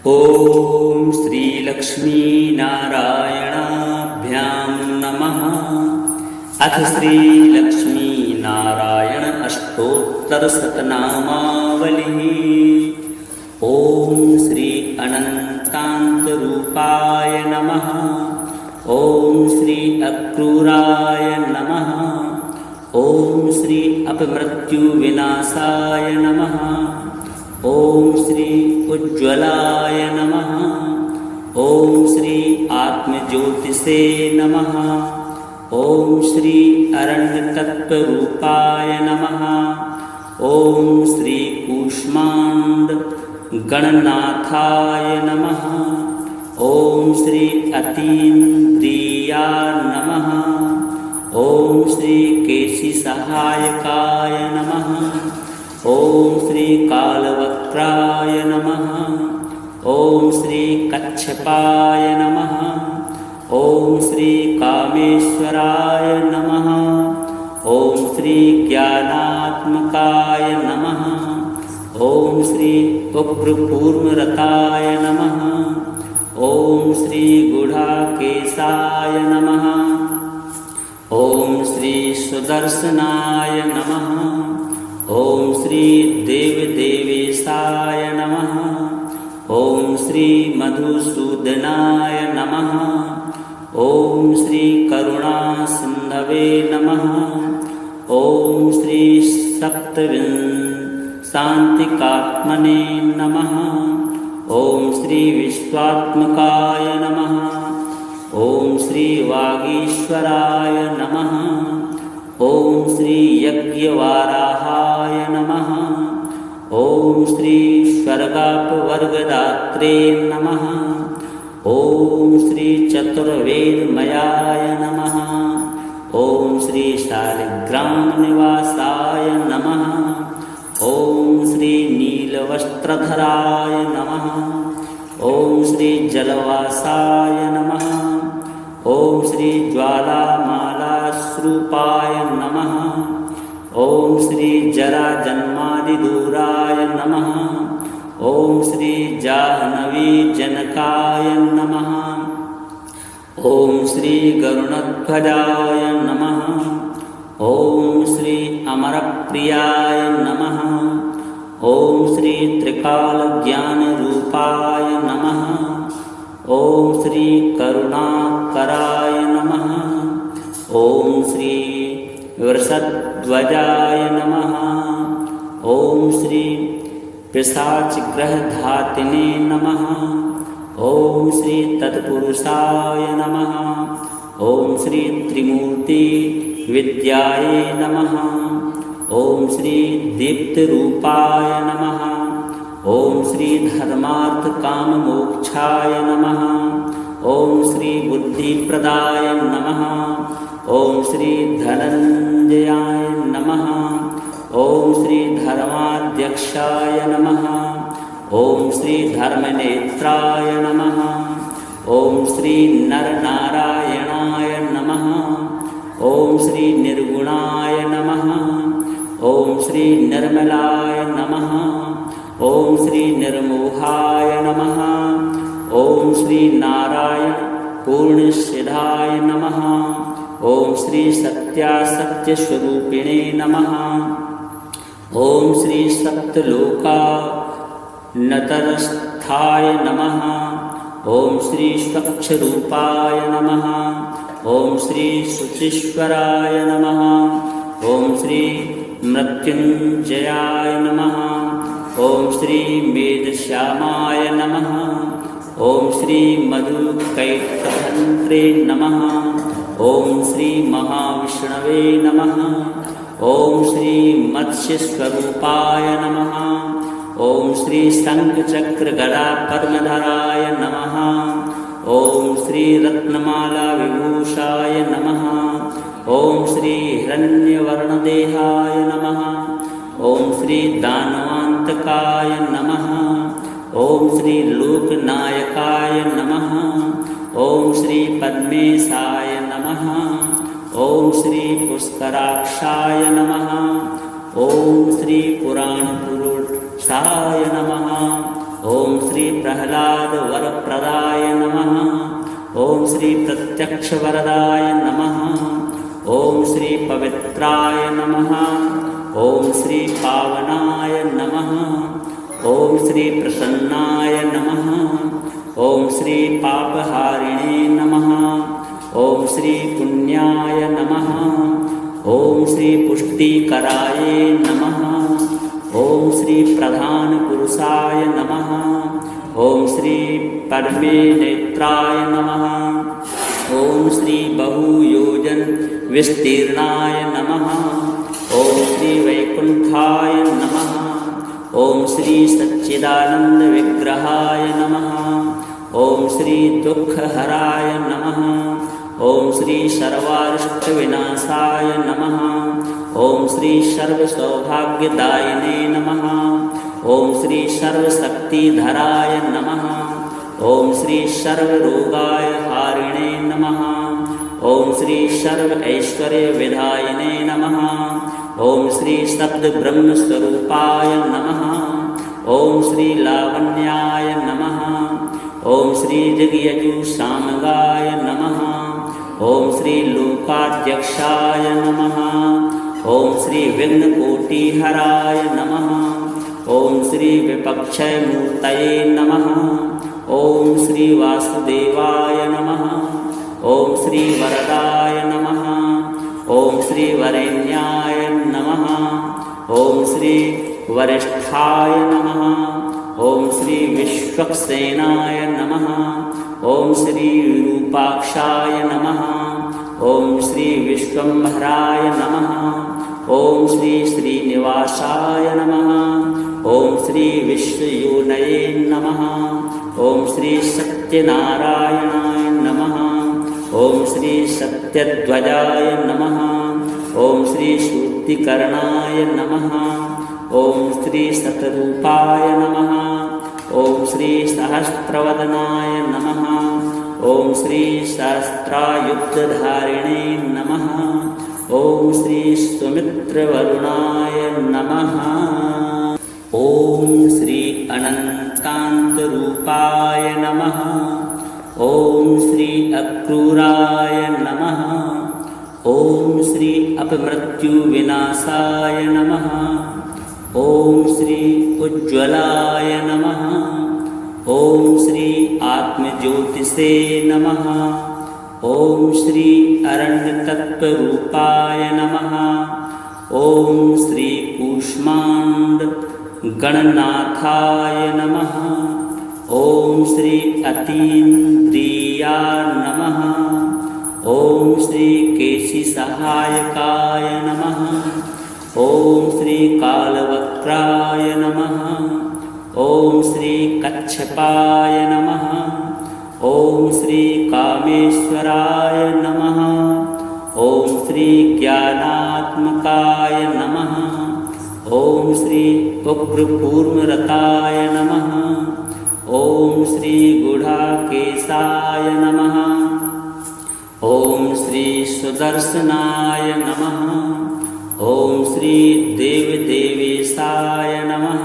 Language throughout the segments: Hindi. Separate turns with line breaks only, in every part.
ॐ श्रीलक्ष्मीनारायणाभ्यां नमः। अथ श्रीलक्ष्मीनारायण अष्टोत्तरशतनामावलिः। ॐ श्री अनन्तान्तरूपाय नमः। ॐ श्री अक्रूराय नमः। ॐ श्री अपमृत्युविनाशाय नमः। ॐ श्री उज्ज्वलाय नमः। ॐ श्री आत्मज्योतिषे नमः। ॐ श्री अरण्यतत्त्वरूपाय नमः। ॐ श्री कूष्माण्ड गणनाथाय नमः। ॐ श्री अतीन्द्रियाय नमः। ॐ श्री केशिसहायकाय नमः। ॐ श्री कालवक्त्राय नमः। ॐ श्री कच्छपाय नमः। ॐ श्री कामेश्वराय नमः। ॐ श्री ज्ञानात्मकाय नमः। ॐ श्री उग्रकूर्मरताय नमः। ॐ श्री गुडाकेशाय नमः। ॐ श्री सुदर्शनाय नमः। ॐ श्री देवदेवेशाय नमः। ॐ श्री मधुसूदनाय नमः। ॐ श्री करुणासिन्धवे नमः। ॐ श्री सप्तविंशान्तिकात्मने नमः। ॐ श्री विश्वात्मकाय नमः। ॐ श्री वागीश्वराय नमः। ॐ श्री यज्ञवाराहाय नमः। ॐ श्री स्वर्गापवर्गदात्रे नमः। ॐ श्री चतुर्वेदमयाय नमः। ॐ श्री शालिग्रामनिवासाय नमः। ॐ श्री नीलवस्त्रधराय नमः। ॐ श्री जलवासाय नमः। ॐ श्री ज्वालामालाश्रूपाय नमः। ॐ श्री जराजन्मादिदूराय नमः। ॐ श्री जाह्नवीजनकाय नमः। ॐ श्री गरुणध्वजाय नमः। ॐ श्री अमरप्रियाय नमः। ॐ श्री त्रिकालज्ञानरूपाय नमः। ॐ श्री करुणाकराय नमः। ॐ श्री वृषध्वजाय नमः। ॐ श्री पिशाचग्रहधातिने नमः। ॐ श्री तत्पुरुषाय नमः। ॐ श्री त्रिमूर्तिविद्याय नमः। ॐ श्री दीप्तरूपाय नमः। ॐ श्री धर्मार्थकाममोक्षाय नमः। ॐ श्री बुद्धिप्रदाय नमः। ॐ श्री धनञ्जयाय नमः। ॐ श्री धर्माध्यक्षाय नमः। ॐ श्री धर्मनेत्राय नमः। ॐ श्री नरनारायणाय नमः। ॐ श्री निर्गुणाय नमः। ॐ श्री निर्मलाय नमः। ॐ श्री निर्मोहाय नमः। ॐ श्री नारायण पूर्णसिद्धाय नमः। ॐ श्री सत्यासत्यस्वरूपिणे नमः। ॐ श्री सप्तलोकानतरस्थाय नमः। ॐ श्री स्वच्छरूपाय नमः। ॐ श्री शुचीश्वराय नमः। ॐ श्री मृत्युञ्जयाय नमः। ॐ श्री मेधश्यामाय नमः। ॐ श्री मधुकैटभन्त्रे नमः। ॐ श्री महाविष्णवे नमः। ॐ श्री मत्स्यस्वरूपाय नमः। ॐ श्री शङ्खचक्रगदापद्मधराय नमः। ॐ श्री रत्नमालाविभूषाय नमः। ॐ श्री हिरण्यवर्णदेहाय नमः। ॐ श्री दानवान्तकाय नमः। ॐ श्री लोकनायकाय नमः। ॐ श्री पद्मेशाय नमः। ॐ श्री पुष्कराक्षाय नमः। ॐ श्री पुराणपुरुषाय नमः। ओम श्री प्रहलाद वरप्रदाय नमः। ओम श्री प्रत्यक्ष वरदाय नमः। ओम श्री पवित्राय नमः। ओम श्री पावनाय नमः। ओम श्री प्रसन्नाय नमः। ओम श्री पापहारिणे नमः। ओम श्री पुण्याय नमः। ओम श्री पुष्टिकराय नमः। ओम श्री प्रधान पुरुषाय नमः। ओम श्री परमे नेत्राय नमः। ओम श्री बहुयोजन विस्तीर्णाय नमः। ओम श्री वैकुंठाय नमः। ओम श्री सच्चिदानंद विग्रहाय नमः। ओम श्री दुःखहराय नमः। ओम श्री सर्वारिष्ट विनाशाय नमः। ओम श्री सर्व सौभाग्यदायिने नमः। ओम श्री सर्वशक्तिधराय नमः। ओम श्री सर्वरोगाय हारिणे नमः। ओम श्री सर्व ऐश्वर्य विधायिने नमः। ओम श्री शब्द ब्रह्म स्वरूपाय नमः। ओम श्री लावण्याय नमः। ओम श्री ऋग्यजु सामगाय नमः। ओम श्री लोकाध्यक्षाय नमः। ओम श्री विघ्नकोटिहराय नमः। ओम श्री विपक्षय मूर्तये नमः। ओम श्री वासुदेवाय नमः। ओम श्री वरदाय नमः। ओम श्री वरेण्याय नमः। ओम श्री वरिष्ठाय नमः। ओम श्री विश्वक्सेनाय नमः। ओम श्री विरूपाक्षाय नमः। ओम श्री विश्वम्भराय नमः। ओम श्री श्रीनिवासाय नमः। ओम श्री विश्वयोनये नमः। ओम श्री सत्यनारायणाय नमः। ओम श्री सत्यध्वजाय नमः। ओम श्री श्रुतिकर्णाय नमः। ओम श्री शतरूपाय नमः। ओम श्री सहस्रवदनाय नमः। ओम श्री सहस्रायुधधारिणे नमः। ओम श्री सुमित्रवरुणाय नमः। ओम श्री अनंतान्तरूपाय नमः। ओम श्री अक्रूराय नमः। ओम श्री अपमृत्युविनाशाय नमः। ओम श्री उज्ज्वलाय नमः। ओम श्री आत्मज्योतिषे नमः। ओम श्री अरण्यतत्त्वरूपाय नमः। ओम श्री कूष्मांड गणनाथाय नमः। ओम श्री अतीन्द्रिया नमः। ओम श्री केशिसहायकाय नमः। ओम श्री कालवक्त्राय नमः। ओम श्री कच्छपाय नमः। ओम श्री कामेश्वराय नमः। ओम श्री ज्ञानात्मकाय नमः। ओम श्री उग्रकूर्मरताय नमः। ओम श्री गुडाकेशाय नमः। ओम श्री सुदर्शनाय नमः। ओम श्री देवदेवेशाय नमः।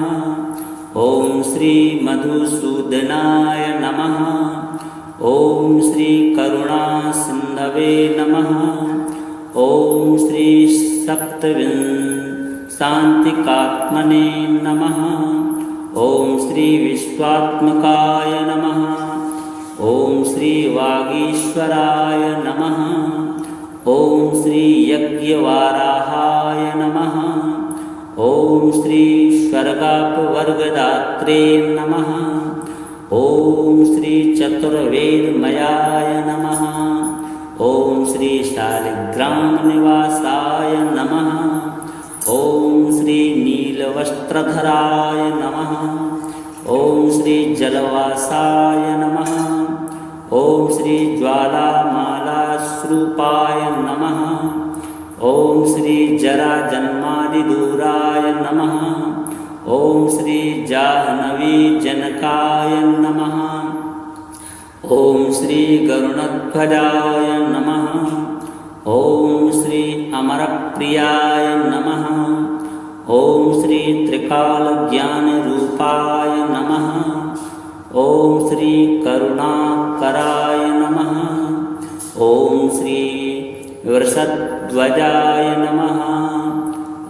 ओम श्री मधुसूदनाय नमः। ओम श्री करुणासिन्धवे नमः। ओम श्री शांतिकात्मने नमः। ओम श्री विश्वात्मकाय नमः। ओम श्री वागीश्वराय नमः। ओम श्री यज्ञवाराहाय नमः। ओम श्री स्वर्गापवर्गदात्रे नमः। ओम श्री चतुर्वेदमयाय नमः। ओम श्री शालिग्राम निवासाय नमः। ओम श्री नीलवस्त्रधराय नमः। ओम श्री जलवासाय नमः। ओम श्री ज्वालामालाश्रूपाय नमः। ओम श्री जराजन्मादिदूराय नमः। ओम श्री जाह्नवी जनकाय नमः। ओम श्री गरुणध्वजाय नमः। ओम श्री अमरप्रियाय नमः। ओम श्री त्रिकालज्ञानरूपाय नमः। ॐ श्री करुणाकराय नमः। ॐ श्री वृषध्वजाय नमः।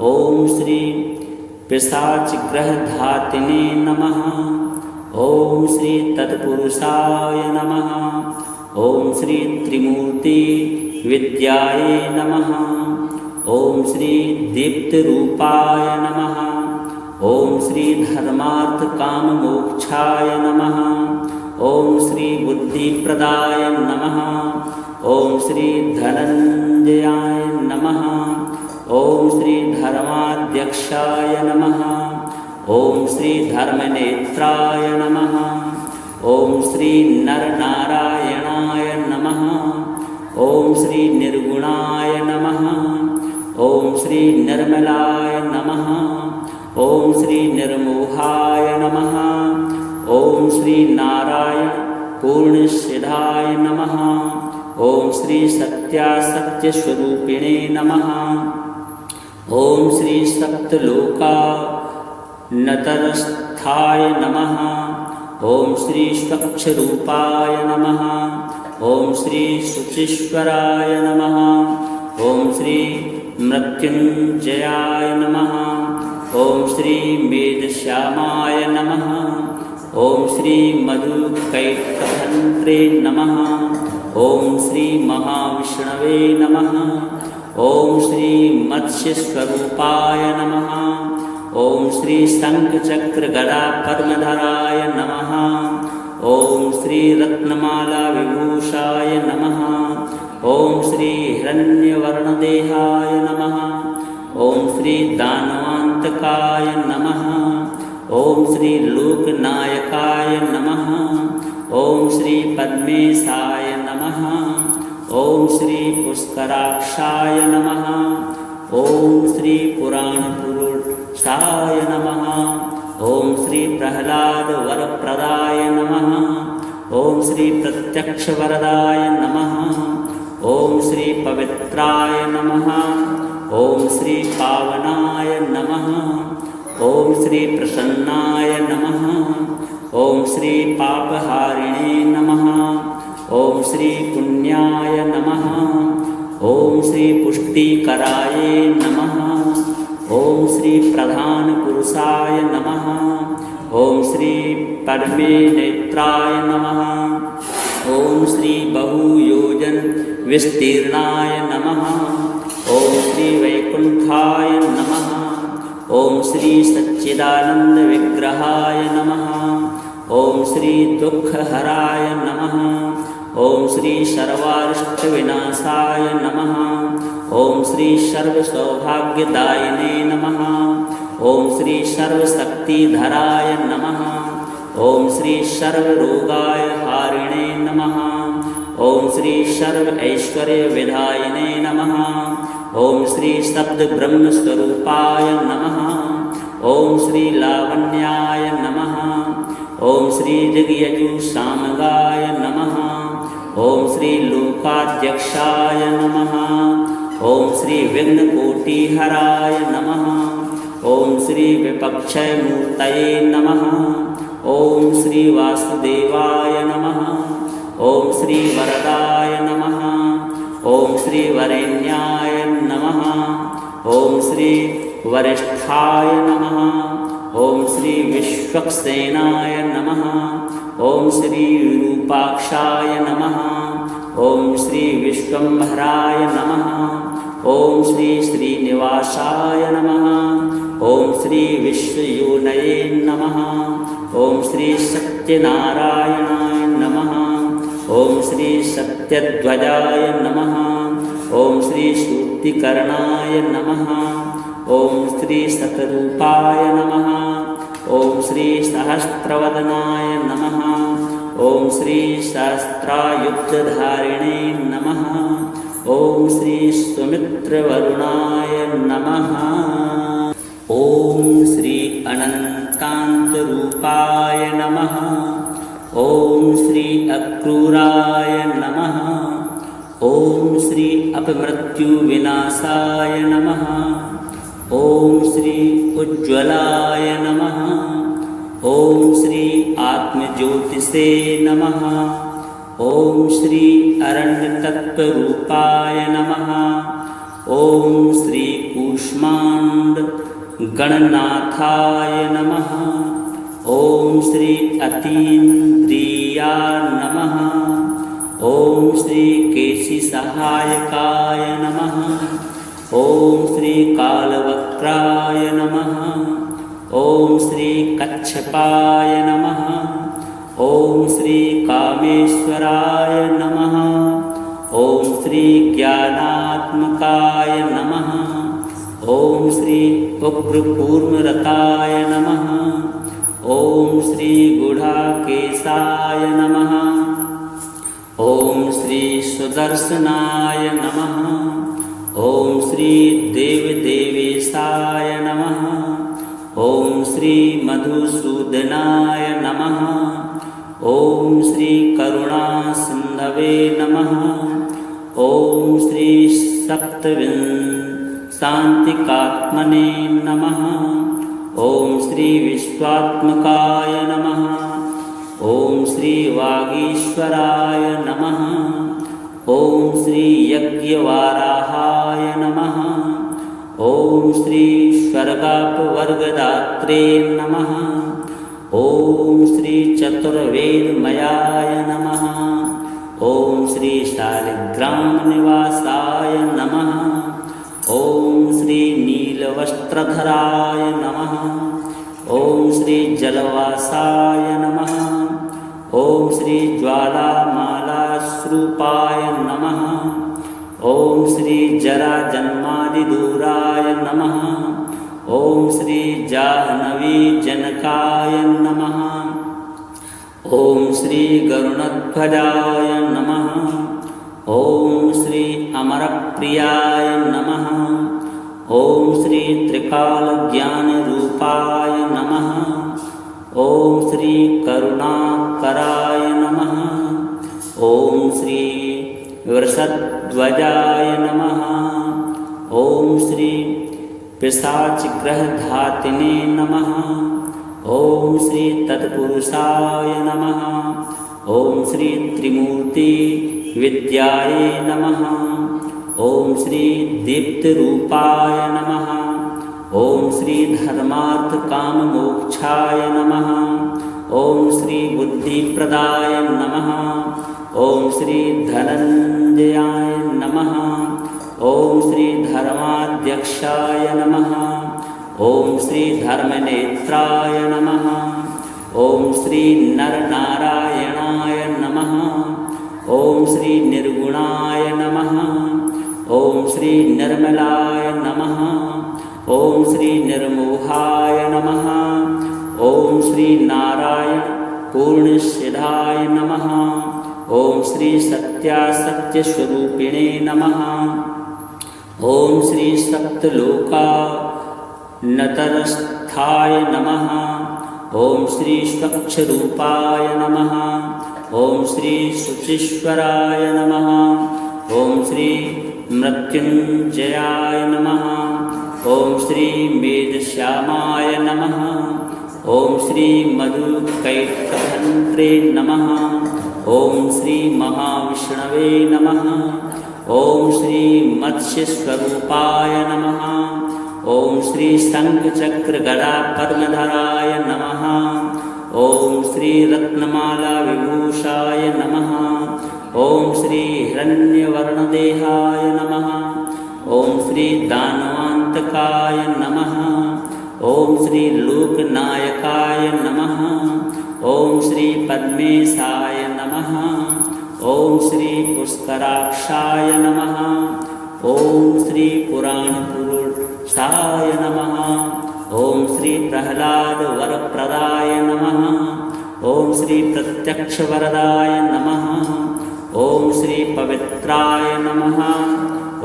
ॐ श्री पिशाचग्रहधातिने नमः। ॐ श्री तत्पुरुषाय नमः। ॐ श्री त्रिमूर्ति विद्याय नमः। ॐ श्री दीप्तरूपाय नमः। ॐ श्री धर्मार्थकाममोक्षाय नमः। ॐ श्री बुद्धिप्रदाय नमः। ॐ श्री धनञ्जयाय नमः। ॐ श्री धर्माध्यक्षाय नमः। ॐ श्री धर्मनेत्राय नमः। ॐ श्री नरनारायणाय नमः। ॐ श्री निर्गुणाय नमः। ॐ श्री निर्मलाय नमः। ॐ श्री निर्मोहाय नमः। ॐ श्री नारायण पूर्णसिद्धाय नमः। ॐ श्री सत्यासत्यस्वरूपिणे नमः। ॐ श्री सप्तलोकानतरस्थाय नमः। ॐ श्री स्वच्छरूपाय नमः। ॐ श्री शुचीश्वराय नमः। ॐ श्री मृत्युञ्जयाय नमः। ॐ श्री मेधश्यामाय नमः। ॐ श्री मधुकैटभद्रे नमः। ॐ श्री महाविष्णवे नमः। ॐ श्री मत्स्यस्वरूपाय नमः। ॐ श्री शङ्खचक्रगदापद्मधराय नमः। ॐ श्री रत्नमाला विभूषाय नमः। ॐ श्री हिरण्यवर्णदेहाय नमः। ॐ श्री दानवान्तकाय नमः। ॐ श्री लोकनायकाय नमः। ॐ श्री पद्मेशाय नमः। ॐ श्री पुष्कराक्षाय नमः। ॐ श्री पुराणपुरुषाय नमः। ॐ श्री प्रह्लादवरप्रदाय नमः। ॐ श्री प्रत्यक्षवरदाय नमः। ॐ श्री पवित्राय नमः। ॐ श्री पावनाय नमः। ॐ श्री प्रसन्नाय नमः। ॐ श्री पापहारिणे नमः। ॐ श्री पुण्याय नमः। ॐ श्री पुष्टिकराय नमः। ॐ श्री प्रधानपुरुषाय नमः। ॐ श्री पद्मे नेत्राय नमः। ॐ श्री बहुयोजन विस्तीर्णाय नमः। ॐ श्री वैकुंठाय नमः। ॐ श्री सच्चिदानंद विग्रहाय नमः। ॐ श्री दुःखहराय नमः। ॐ श्री सर्वारिष्टविनाशाय नमः। ॐ श्री सर्वसौभाग्यदायिने नमः। ॐ श्री सर्वशक्तिधराय नमः। ॐ श्री सर्वरोगाय हारिणे नमः। ॐ श्री सर्वैश्वर्यविधायिने नमः। ॐ श्री शब्दब्रह्मस्वरूपाय नमः। ॐ श्री लावण्याय नमः। ॐ श्री ऋग्यजुसामगाय नमः। ॐ श्री लोकाध्यक्षाय नमः। ॐ श्री विघ्नकोटिहराय नमः। ॐ श्री विपक्षयमूर्तये नमः। ॐ श्री वासुदेवाय नमः। ॐ श्री वरदाय नमः। ॐ श्री वरेण्याय नमः। ॐ श्री वरिष्ठाय नमः। ॐ श्री विश्वक्सेनाय नमः। ॐ श्री विरूपाक्षाय नमः। ॐ श्री विश्वम्भराय नमः। ॐ श्री श्रीनिवासाय नमः। ॐ श्री विश्वयोनये नमः। ॐ श्री सत्यनारायणाय नमः। ॐ श्री सत्यध्वजाय नमः। ॐ श्री सूक्तिकर्णाय नमः। ॐ श्री शतरूपाय नमः। ॐ श्री सहस्रवदनाय नमः। ॐ श्री सहस्रायुधधारिणे नमः। ॐ श्री सुमित्रवरुणाय नमः। ॐ श्री अनन्तान्तरूपाय नमः। ॐ श्री अक्रूराय नमः। ॐ श्री अपमृत्युविनाशाय नमः। ॐ श्री उज्ज्वलाय नमः। ओम श्री आत्मज्योतिषे नमः। ओम श्री अरण्यतत्त्वरूपाय नमः। ओम श्री कूष्मांड गणनाथाय नमः। ओम श्री अतीन्द्रिया नमः। ओम श्री केशी सहायकाय नमः। ओम श्री कालवक्त्राय नमः। ओम श्री कच्छपाय नमः। ओम श्री कामेश्वराय नमः। ओम श्री ज्ञानात्मकाय नमः। ओम श्री उग्रकूर्मरताय नमः। ओम श्री गुडाकेशाय नमः। ओम श्री सुदर्शनाय नमः। ओम श्री देवदेवेशाय नमः। ओम श्री मधुसूदनाय नमः। ओम श्री करुणासिन्धवे नमः। ओम श्री सप्तविंशान्तिकात्मने नमः। ओम श्री विश्वात्मकाय नमः। ओम श्री वागीश्वराय नमः। ओम श्री यज्ञवाराहाय नमः। ओम श्री स्वर्गापवर्गदात्रे नमः। ओम श्री चतुर्वेदमयाय नमः। ओम श्री शालिग्रामनिवासाय नमः। ओम श्री नीलवस्त्रधराय नमः। ओम श्री जलवासाय नमः। ओम श्री ज्वालामालाश्रूपाय नमः। ओम श्री जराजन्मादिदूराय नमः। ओम श्री जाह्नवीजनकाय नमः। ओम श्री गरुणध्वजाय नमः। ओम श्री अमरप्रियाय नमः। ओम श्री त्रिकालज्ञानरूपाय नमः। ओम श्री करुणाकराय नमः। ओम श्री वृषध्वजाय नमः। ओम श्री पिशाचग्रहधातिने नमः। ओम श्री तत्पुरुषाय नमः। ओम श्री त्रिमूर्ति विद्याय नमः। ओम श्री दीप्तरूपाय नमः। ओम श्री धर्मार्थकाममोक्षाय नमः। ओम श्री बुद्धिप्रदाय नमः। ओम श्री धनंजयाय नमः। ओम श्री धर्माध्यक्षाय नमः। ओम श्री धर्मनेत्राय नमः। ओम श्री नरनारायणाय नमः। ओम श्री निर्गुणाय नमः। ओम श्री निर्मलाय नमः। ओम श्री निर्मोहाय नमः। ओम श्री नारायण पूर्णसिद्धाय नमः। ओम श्री सत्यासत्यस्वरूपिणे नमः। ओम श्री सप्तलोकानतरस्थाय नमः। ओम श्री स्वच्छरूपाय नमः। ओम श्री शुचीश्वराय नमः। ओम श्री मृत्युंजयाय नमः। ओम श्री मेधश्यामाय नमः। ओम श्री मधुकैटभद्रे नमः। ओम श्री महाविष्णवे नमः। ओम श्री मत्स्यस्वरूपाय नमः। ओम श्री शंखचक्रगदापद्मधराय नमः। ओम श्री रत्नमाला विभूषाय नमः। ओम श्री हिरण्यवर्णदेहाय नमः। ओम श्री दानवान्तकाय नमः। ओम श्री लोकनायकाय नमः। ओम श्री पद्मेशाय नमः। ओम श्री पुष्कराक्षाय नमः। ओम श्री पुराणपुरुषाय नमः। ओम श्री प्रहलाद वरप्रदाय नमः। ओम श्री प्रत्यक्षवरदाय नमः। ओम श्री पवित्राय नमः।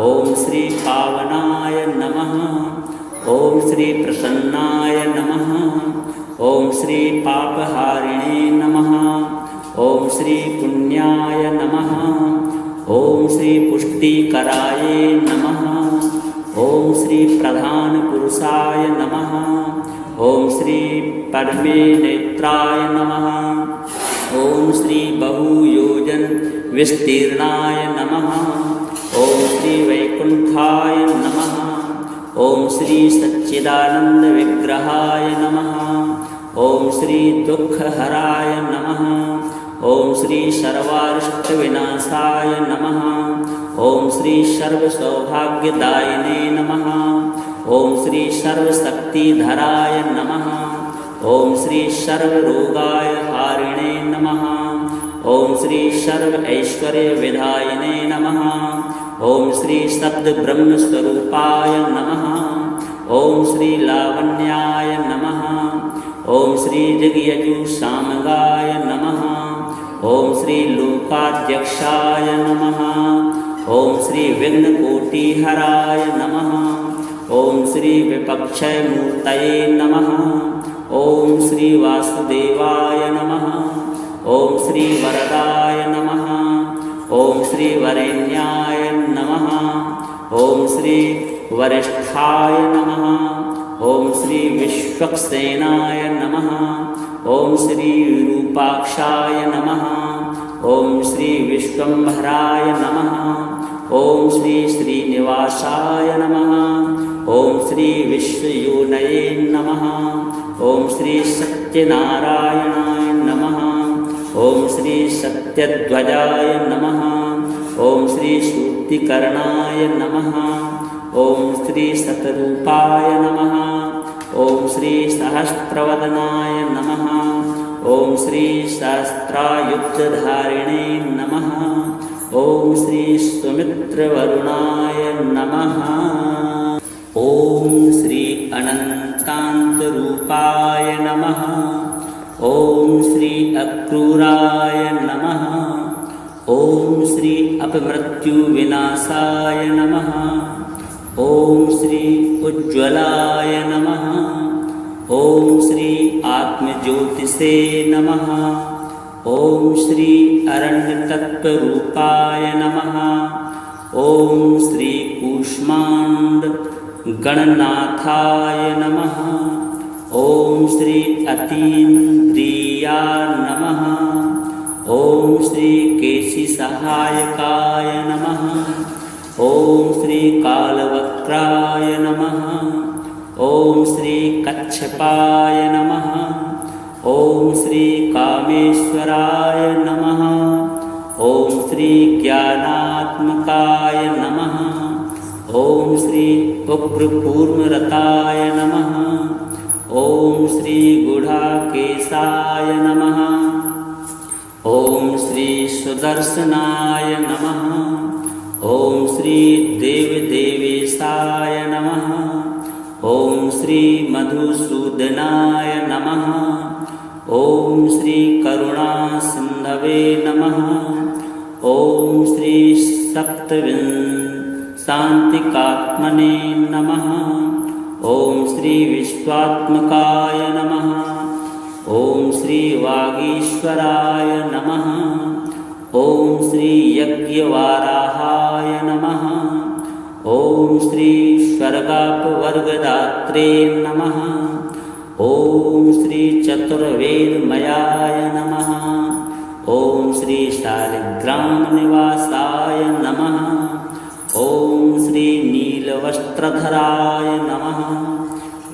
ओम श्री पावनाय नमः। ओम श्री प्रसन्नाय नमः। ओम श्री पापहारिणे नमः। ओम श्री पुण्याय नमः। ओम श्री पुष्टिकराय नमः। ओम श्री प्रधान पुरुषाय नमः। ओम श्री परमे नेत्राय नमः। ओम श्री बहुयोजन विस्तीर्णाय नमः। ओम श्री वैकुंठाय नमः। ओम श्री सच्चिदानंद विग्रहाय नमः। ओम श्री दुःखहराय नमः। ओम श्री सर्वारिष्ट विनाशाय नमः। ओम श्री सर्व सौभाग्यदायिने नमः। ओम श्री सर्वशक्तिधराय नमः। ओम श्री सर्वरोगाय हारिणे नमः। ओम श्री सर्व ऐश्वर्य विधायिने नमः। ओम श्री शब्द ब्रह्म स्वरूपाय नमः। ओम श्री लावण्याय नमः। ओम श्री ऋग्यजु सामगाय नमः। ओम श्री लोकाध्यक्षाय नमः। ओम श्री विघ्नकोटिहराय नमः। ओम श्री विपक्षय मूर्तये नमः। ओम श्री वासुदेवाय नमः। ओम श्री वरदाय नमः। ओम श्री वरेण्याय नमः। ओम श्री वरिष्ठाय नमः। ओम श्री विश्वक्सेनाय नमः। ओम श्री रूपाक्षाय नमः। ओम श्री विश्वम्भराय नमः। ओम श्री श्रीनिवासाय नमः। ओम श्री विश्वयोनये नमः। ओम श्री सत्यनारायणाय नमः। ओम श्री सत्यध्वजाय नमः। ओम श्री शुद्धिकरणाय नमः। ओम श्री शतरूपाय नमः। ओम श्री सहस्रवदनाय नमः। ओम श्री सहस्रायुधधारिणे नमः। ओम श्री सुमित्रवरुणाय नमः। ओम श्री अनंतान्तरूपाय नमः। ओम श्री अक्रूराय नमः। ओम श्री अपमृत्युविनाशाय नमः। ओम श्री उज्ज्वलाय नमः। ओम श्री आत्मज्योतिषे नमः। ओम श्री अरण्यतत्त्वरूपाय नमः। ओम श्री कूष्माण्ड गणनाथाय नमः। ओम श्री अतीन्द्रिया नमः। ओम श्री केशिसहायकाय नमः। ओम श्री कालवक्राय नमः। ओम श्री कच्छपाय नमः। ओम श्री कामेश्वराय नमः। ओम श्री ज्ञानात्मकाय नमः। ओम श्री उग्रकूर्मरताय नमः। ओम श्री गुडाकेशाय नमः। ओम श्री सुदर्शनाय नमः। ओम श्री देवदेवेशाय नमः। ओम श्री मधुसूदनाय नमः। ओम श्री करुणासिन्धवे नमः। ओम श्री शान्तिकात्मने नमः। ओम श्री विश्वात्मकाय नमः। ओम श्री वागीश्वराय नमः। ओम श्री यज्ञवाराहाय नमः। ओम श्री स्वर्गापवर्गदात्रे नमः। ओम श्री चतुर्वेदमयाय नमः। ओम श्री शालिग्रामनिवासाय नमः। ओम श्री नीलवस्त्रधराय नमः।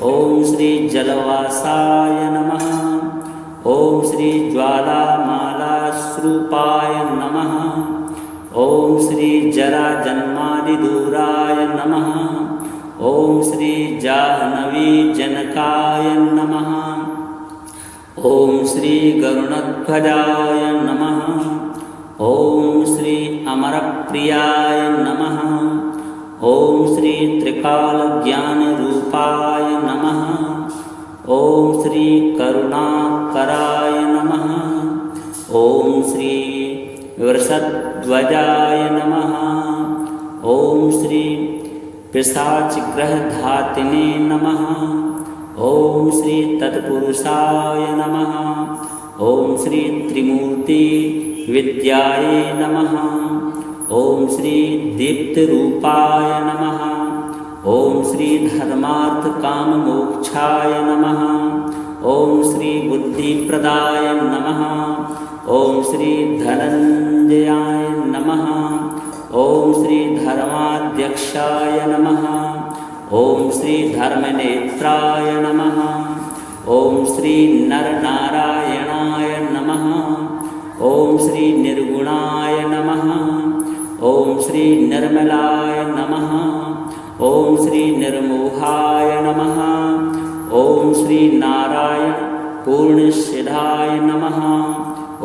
ओम श्री जलवासाय नमः। ओम श्री ज्वालामालाश्रूपाय नमः। ओम श्री जराजन्मादिदूराय नमः। ओम श्री जाह्नवीजनकाय नमः। ओम श्री गरुणध्वजाय नमः। ओम श्री अमरप्रियाय नमः। ओम श्री त्रिकालज्ञानरूपाय नमः। ओम श्री करुणाकराय नमः। ओम श्री वृषध्वजाय नमः। ओम श्री पिशाचग्रहधातिने नमः। ओम श्री तत्पुरुषाय नमः। ओम श्री त्रिमूर्ति विद्याये नमः। ओम श्री दीप्तरूपाय नमः। ॐ श्री धर्मार्थ काम मोक्षाय नमः। ॐ श्री बुद्धिप्रदाय नमः। ॐ श्री धनञ्जयाय नमः। ॐ श्री धर्माध्यक्षाय नमः। ॐ श्री धर्मनेत्राय नमः। ॐ श्री नरनारायणाय नमः। ॐ श्री निर्गुणाय नमः। ॐ श्री निर्मलाय नमः। ॐ श्री निर्मोहाय नमः। ॐ श्री नारायण पूर्णसिद्धाय नमः।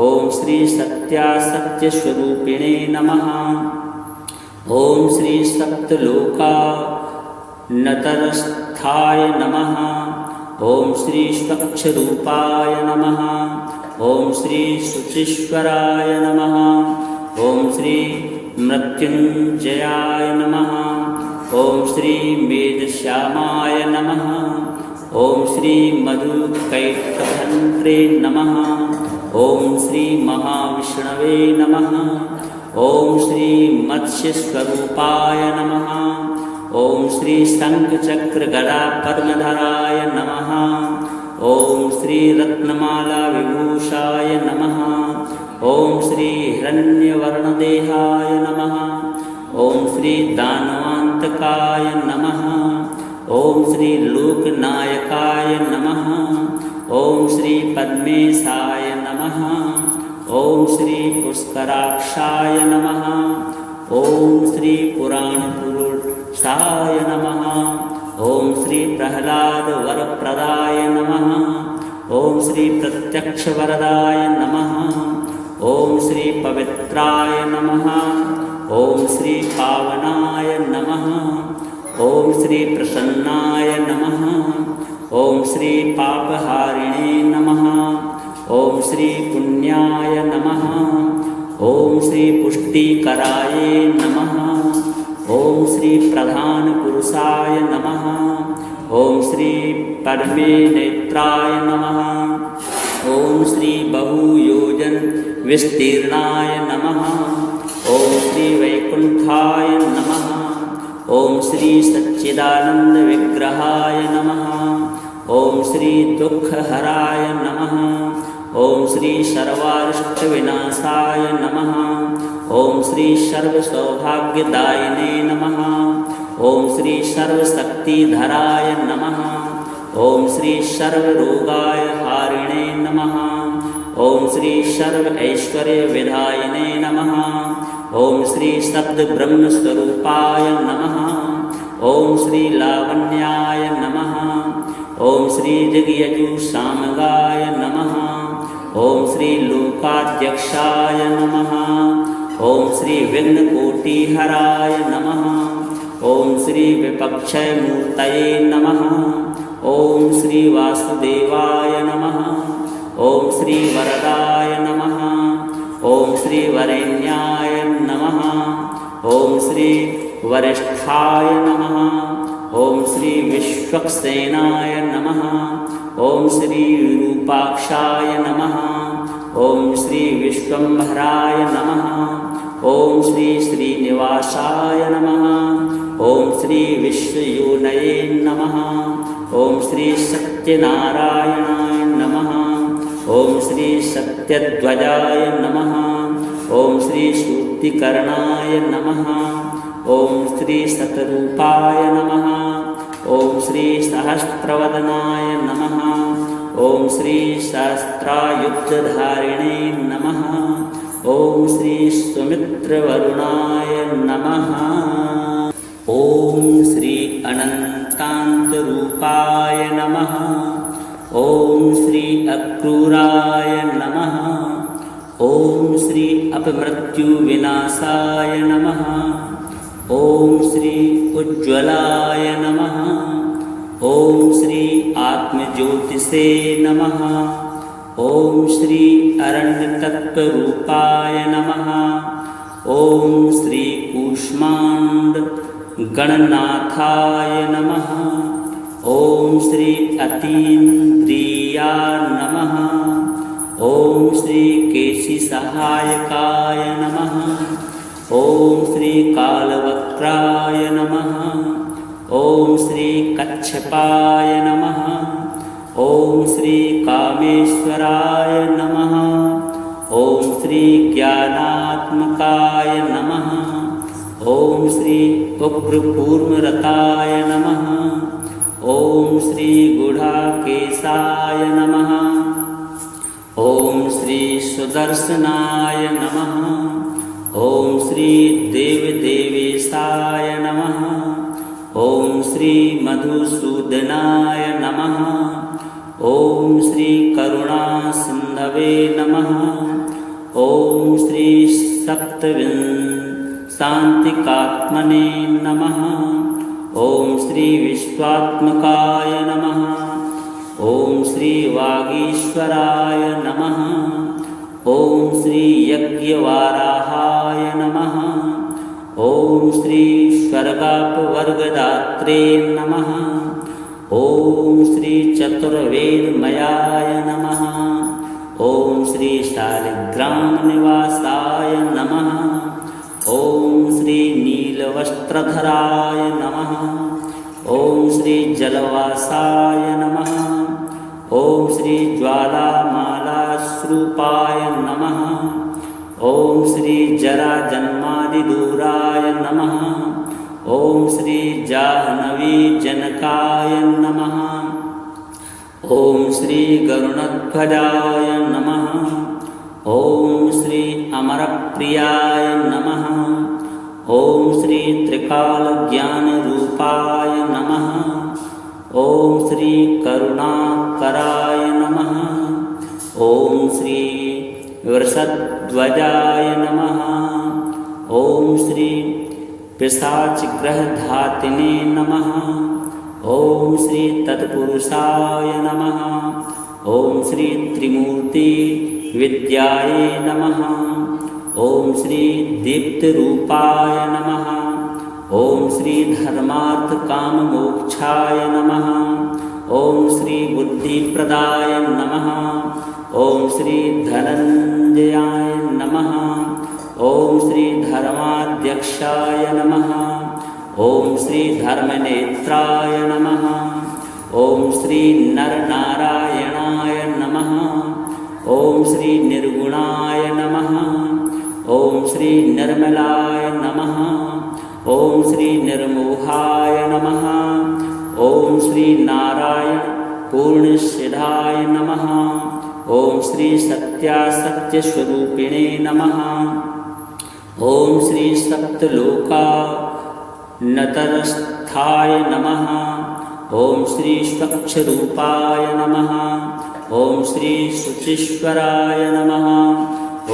ॐ श्री सत्यासत्यस्वरूपिणे नमः। ॐ श्री सप्तलोका नतरस्थाय नमः। ॐ श्री स्वच्छरूपाय नमः। ॐ श्री शुचीश्वराय नमः। ॐ श्री मृत्युञ्जयाय नमः। ॐ श्री मेधश्यामाय नमः। ॐ श्री मधुकैटभन्त्रे नमः। ॐ श्री महाविष्णवे नमः। ॐ श्री मत्स्यस्वरूपाय नमः। ॐ श्री शङ्खचक्रगदा पद्मधराय नमः। ॐ श्री रत्नमाला विभूषाय नमः। ॐ श्री हिरण्यवर्णदेहाय नमः। ॐ श्री दानवान्तकाय नमः। ॐ श्री लोकनायकाय नमः। ॐ श्री पद्मेशाय नमः। ॐ श्री पुष्कराक्षाय नमः। ॐ श्री पुराणपुरुषाय नमः। ॐ श्री प्रह्लादवरप्रदाय नमः। ॐ श्री प्रत्यक्षवरदाय नमः। ॐ श्री पवित्राय नमः। ॐ श्री पावनाय नमः। ॐ श्री प्रसन्नाय नमः। ॐ श्री पापहारिणे नमः। ॐ श्री पुण्याय नमः। ॐ श्री पुष्टिकराय नमः। ॐ श्री प्रधानपुरुषाय नमः। ॐ श्री परमे नेत्राय नमः। ॐ श्री बहुयोजन विस्तीर्णाय नमः। ॐ श्री वैकुण्ठाय नमः। ॐ श्री सच्चिदानंद विग्रहाय नमः। ॐ श्री दुःखहराय नमः। ॐ श्री सर्वारिष्टविनाशाय नमः। ॐ श्री सर्वसौभाग्यदायिने नमः। ॐ श्री सर्वशक्तिधराय नमः। ॐ श्री सर्वरोगाय हारिणे नमः। ॐ श्री सर्वैश्वर्यविधायिने नमः। ॐ श्री शब्दब्रह्मस्वरूपाय नमः। ॐ श्री लावण्याय नमः। ॐ श्री जगयजुसामगाय नमः। ॐ श्री लोकाध्यक्षाय नमः। ॐ श्री विघ्नकोटिहराय नमः। ॐ श्री विपक्षयमूर्तये नमः। ॐ श्री वासुदेवाय नमः। ॐ श्री वरदाय नमः। ॐ श्री वरेण्याय नमः। ॐ श्री वरिष्ठाय नमः। ॐ श्री विश्वक्सेनाय नमः। ॐ श्री विरूपाक्षाय नमः। ॐ श्री विश्वम्भराय नमः। ॐ श्री श्रीनिवासाय नमः। ॐ श्री विश्वयोनये नमः। ॐ श्री सत्यनारायणाय नमः। ॐ श्री सत्यध्वजाय नमः। ॐ श्री सूक्तिकर्णाय नमः। ॐ श्री शतरूपाय नमः। ॐ श्री सहस्रवदनाय नमः। ॐ श्री सहस्रायुधधारिणे नमः। ॐ श्री सुमित्रवरुणाय नमः। ॐ श्री अनन्तान्तरूपाय नमः। ॐ श्री अक्रूराय नमः। ॐ श्री अपमृत्युविनाशाय नमः। ॐ श्री उज्ज्वलाय नमः। ॐ श्री आत्मज्योतिषे नमः। ॐ श्री अरण्यतत्त्वरूपाय नमः। ॐ श्री कूष्माण्ड गणनाथाय नमः। ॐ श्री अतीन्द्रिया नमः। ॐ श्री केशिसहायकाय नमः। ॐ श्री कालवक्त्राय नमः। ॐ श्री कच्छपाय नमः। ॐ श्री कामेश्वराय नमः। ॐ श्री ज्ञानात्मकाय नमः। ॐ श्री उग्रकूर्मरताय नमः। ॐ श्री गुडाकेशाय नमः। ॐ श्री सुदर्शनाय नमः। ॐ श्री देवदेवेशाय नमः। ॐ श्री मधुसूदनाय नमः। ॐ श्री करुणासिन्धवे नमः। ॐ श्री शान्तिकात्मने नमः। ॐ श्री विश्वात्मकाय नमः। ॐ श्री वागीश्वराय नमः। ॐ श्री यज्ञवाराहाय नमः। ॐ श्री स्वर्गापवर्गदात्रे नमः। ॐ श्री चतुर्वेदमयाय नमः। ॐ श्री शालिग्रामनिवासाय नमः। ॐ श्री नीलवस्त्रधराय नमः। ॐ श्री जलवासाय नमः। ॐ श्री ज्वालामालाश्रूपाय नमः। ॐ श्री जराजन्मादिदूराय नमः। ॐ श्री जाह्नवीजनकाय नमः। ॐ श्री गरुणध्वजाय नमः। ॐ श्री अमरप्रियाय नमः। ॐ श्री त्रिकालज्ञानरूपाय नमः। ॐ श्री करुणाकराय नमः। ॐ श्री वृषध्वजाय नमः। ॐ श्री पिशाचग्रहधातिने नमः। ॐ श्री तत्पुरुषाय नमः। ॐ श्री त्रिमूर्ति विद्याये नमः। ॐ श्री दीप्तरूपाय नमः। ॐ श्री धर्मार्थकाममोक्षाय नमः। ॐ श्री बुद्धिप्रदाय नमः। ॐ श्री धनञ्जयाय नमः। ॐ श्री धर्माध्यक्षाय नमः। ॐ श्री धर्मनेत्राय नमः। ॐ श्री नरनारायणाय नमः। ॐ श्री निर्गुणाय नमः। ॐ श्री निर्मलाय नमः। ॐ श्री निर्मोहाय नमः। ॐ श्री नारायण पूर्णसिद्धाय नमः। ॐ श्री सत्यासत्यस्वरूपिणे नमः। ॐ श्री सप्तलोका नतरस्थाय नमः। ॐ श्री स्वच्छरूपाय नमः। ॐ श्री शुचीश्वराय नमः।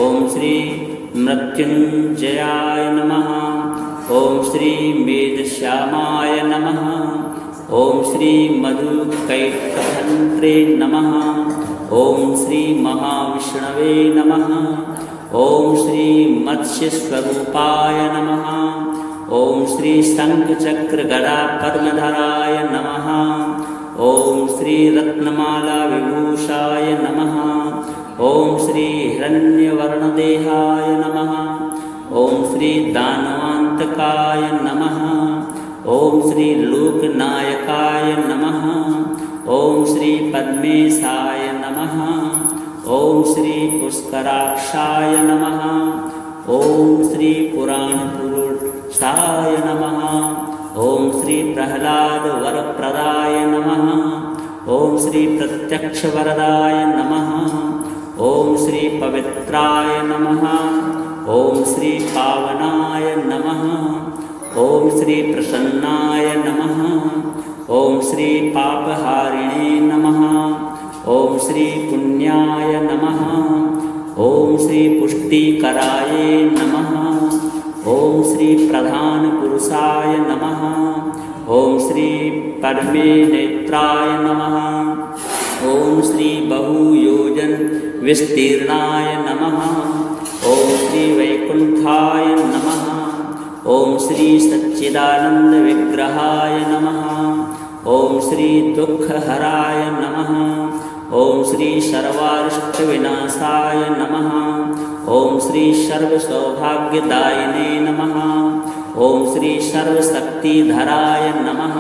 ॐ श्री मृत्युञ्जयाय नमः। ॐ श्री मेधश्यामाय नमः। ॐ श्री मधुकैटभन्त्रे नमः। ॐ श्री महाविष्णवे नमः। ॐ श्री मत्स्यस्वरूपाय नमः। ॐ श्री शङ्खचक्रगदापद्मधराय नमः। ॐ श्री रत्नमाला विभूषाय नमः। ॐ श्री हिरण्यवर्णदेहाय नमः। ॐ श्री दानवान्तकाय नमः। ॐ श्री लोकनायकाय नमः। ॐ श्री पद्मेशाय नमः। ॐ श्री पुष्कराक्षाय नमः। ॐ श्री पुराणपुरुषाय नमः। ॐ श्री प्रह्लादवरप्रदाय नमः। ॐ श्री प्रत्यक्षवरदाय नमः। ॐ श्री पवित्राय नमः। ॐ श्री पावनाय नमः। ॐ श्री प्रसन्नाय नमः। ॐ श्री पापहारिणे नमः। ॐ श्री पुण्याय नमः। ॐ श्री पुष्टिकराय नमः। ॐ श्री प्रधानपुरुषाय नमः। ॐ श्री पद्मे नेत्राय नमः। ॐ श्री बहुयोजन विस्तीर्णाय नमः। ॐ श्री वैकुंठाय नमः। ॐ श्री सच्चिदानंद विग्रहाय नमः। ॐ श्री दुःखहराय नमः। ॐ श्री सर्वारिष्टविनाशाय नमः। ॐ श्री सर्वसौभाग्यदायिने नमः। ॐ श्री सर्वशक्तिधराय नमः।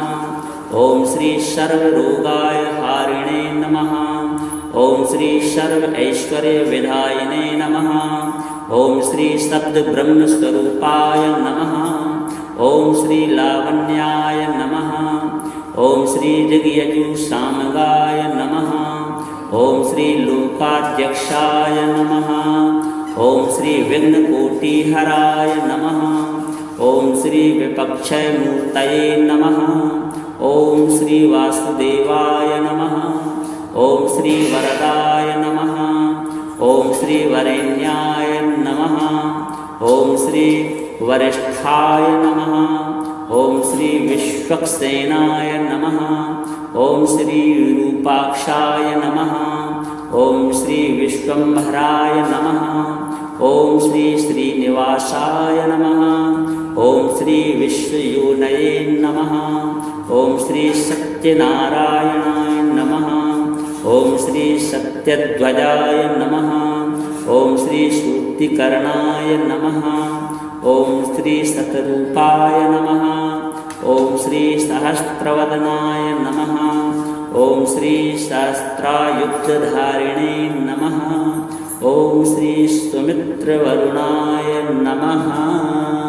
ॐ श्री सर्वरोगाय हारिणे नमः। ॐ श्री सर्व ऐश्वर्यविधायिने नमः। ॐ श्री शब्दब्रह्मस्वरूपाय नमः। ॐ श्री लावण्याय नमः। ॐ श्री जगयजुसामगाय नमः। ॐ श्री लोकाध्यक्षाय नमः। ॐ श्री विघ्नकोटिहराय नमः। ॐ श्री विपक्षयमूर्तये नमः। ॐ श्री वासुदेवाय नमः। ॐ श्री वरदाय नमः। ॐ श्री वरेण्याय नमः। ॐ श्री वरिष्ठाय नमः। ॐ श्री विश्वक्सेनाय नमः। ॐ श्री विरूपाक्षाय नमः। ॐ श्री विश्वम्भराय नमः। ॐ श्री श्रीनिवासाय नमः। ॐ श्री विश्वयोनये नमः। ॐ श्री सत्यनारायणाय नमः। ॐ श्री सत्यध्वजाय नमः। ॐ श्री श्रुतिकर्णाय नमः। ॐ श्री शतरूपाय नमः। ॐ श्री सहस्रवदनाय नमः। ॐ श्री सहस्रायुधधारिणे नमः। ॐ श्री सुमित्रवरुणाय नमः।